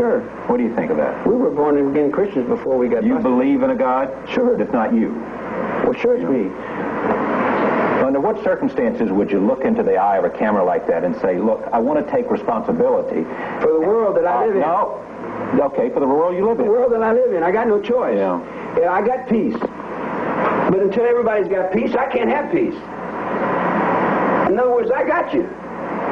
Sure. What do you think of that? We were born again Christians before we got You busted. believe in a God? Sure. It's not you. Well, sure it's me. Under what circumstances would you look into the eye of a camera like that and say, look, I want to take responsibility For the world that I live in. No. Okay, for the world you live in. The world that I live in. I got no choice. Yeah. I got peace. But until everybody's got peace, I can't have peace. In other words, I got you.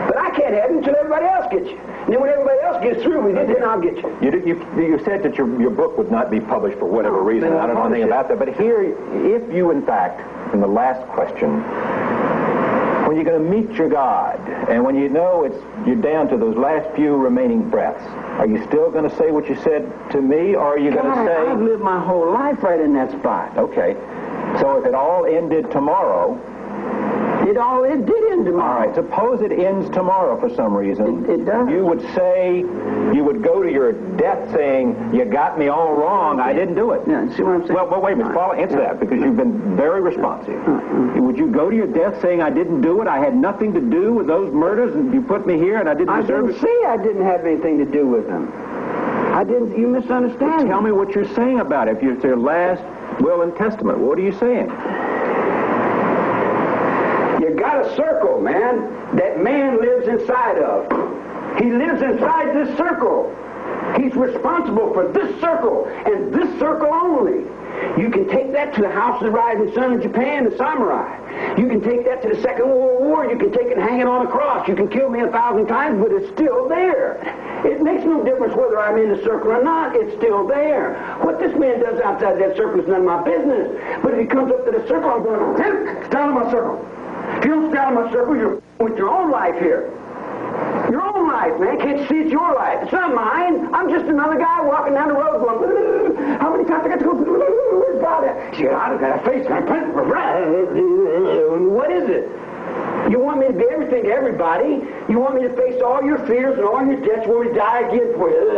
But I can't have it until everybody else gets you. And then when everybody else gets through with it, then I'll get you. You said that your book would not be published for whatever reason. I don't know anything about that. But here, if you, in fact, in the last question, when you're going to meet your God, and when you know you're down to those last few remaining breaths, are you still going to say what you said to me, or are you going to say... I've lived my whole life right in that spot. Okay. So if it all ended tomorrow... It did end tomorrow. All right. Suppose it ends tomorrow for some reason. It does. You would go to your death saying, you got me all wrong, I didn't do it. Yeah, see what I'm saying? Well, wait a minute. Answer that, because you've been very responsive. Would you go to your death saying, I didn't do it, I had nothing to do with those murders, and you put me here, and I didn't deserve it? I didn't say I didn't have anything to do with them. I didn't. You misunderstand. Tell me what you're saying about it. If it's your last will and testament, what are you saying? You got a circle, man, that man lives inside of. He lives inside this circle. He's responsible for this circle and this circle only. You can take that to the House of the Rising Sun in Japan, the samurai. You can take that to the Second World War. You can take it and hang it on a cross. You can kill me 1,000 times, but it's still there. It makes no difference whether I'm in the circle or not. It's still there. What this man does outside that circle is none of my business. But if he comes up to the circle, I'm going, stay out of my circle. If you don't stay out of my circle, you're with your own life here. Your own life, man. Can't you see it's your life? It's not mine. I'm just another guy walking down the road going, how many times I got to go? Where's God at? See, I've got a face. What is it? You want me to be everything to everybody. You want me to face all your fears and all your debts. You want me to die again for you.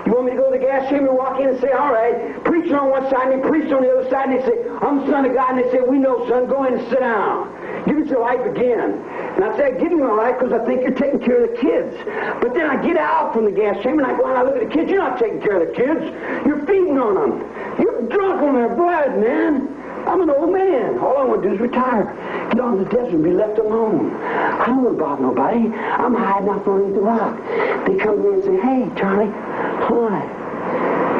You want me to go to the gas chamber and walk in and say, all right, preach on one side and then preach on the other side, and they say, I'm the Son of God, and they say, we know, son, go in and sit down. Give us your life again. And I say, I give you my life because I think you're taking care of the kids. But then I get out from the gas chamber and I go and I look at the kids. You're not taking care of the kids. You're feeding on them. You're drunk on their blood, man. I'm an old man. All I want to do is retire. Get on the desert and be left alone. I don't want to bother nobody. I'm hiding out underneath the rock. They come in and say, hey, Charlie. Hi.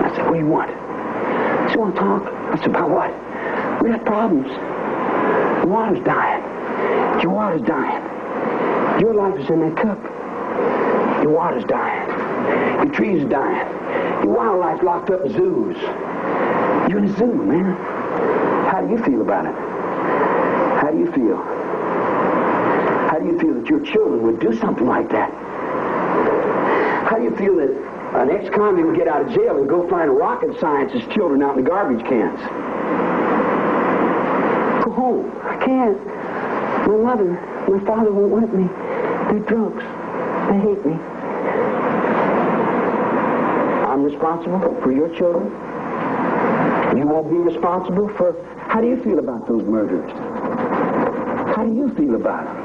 I said, what do you want? They said, want to talk? I said, about what? We got problems. The water's dying. Your water's dying. Your life is in that cup. Your water's dying. Your trees are dying. Your wildlife's locked up in zoos. You're in a zoo, man. How do you feel about it? How do you feel? How do you feel that your children would do something like that? How do you feel that an ex-convict would get out of jail and go find rocket science's children out in the garbage cans? Go home. I can't. My mother, my father won't let me. They're drunks. They hate me. I'm responsible for your children. You won't be responsible for... How do you feel about those murders? How do you feel about them?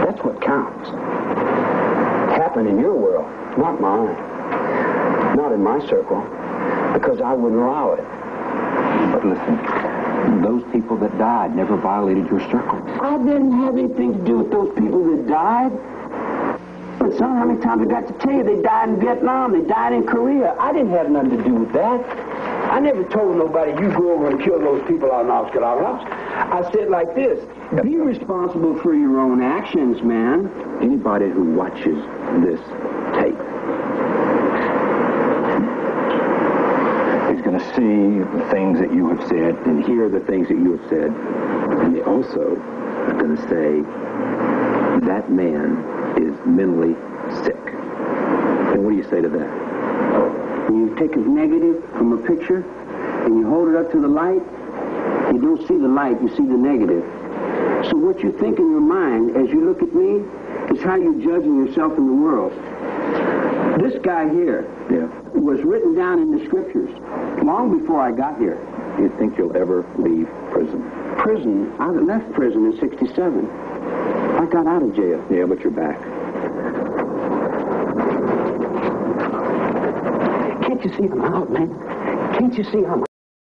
That's what counts. It happened in your world, not mine. Not in my circle, because I wouldn't allow it. But listen, those people that died never violated your circle. I didn't have anything to do with those people that died. But son, how many times I got to tell you they died in Vietnam, they died in Korea. I didn't have nothing to do with that. I never told nobody, you go over and kill those people out in Oskalala. I said like this, be responsible for your own actions, man. Anybody who watches this tape is going to see the things that you have said and hear the things that you have said. And they also are going to say, that man is mentally sick. And what do you say to that? When you take a negative from a picture and you hold it up to the light, you don't see the light, you see the negative. So what you think in your mind as you look at me is how you're judging yourself in the world. This guy here was written down in the scriptures long before I got here. Do you think you'll ever leave prison? Prison? I left prison in 67. I got out of jail. Yeah, but you're back. Can't you see I'm out, man? Can't you see I'm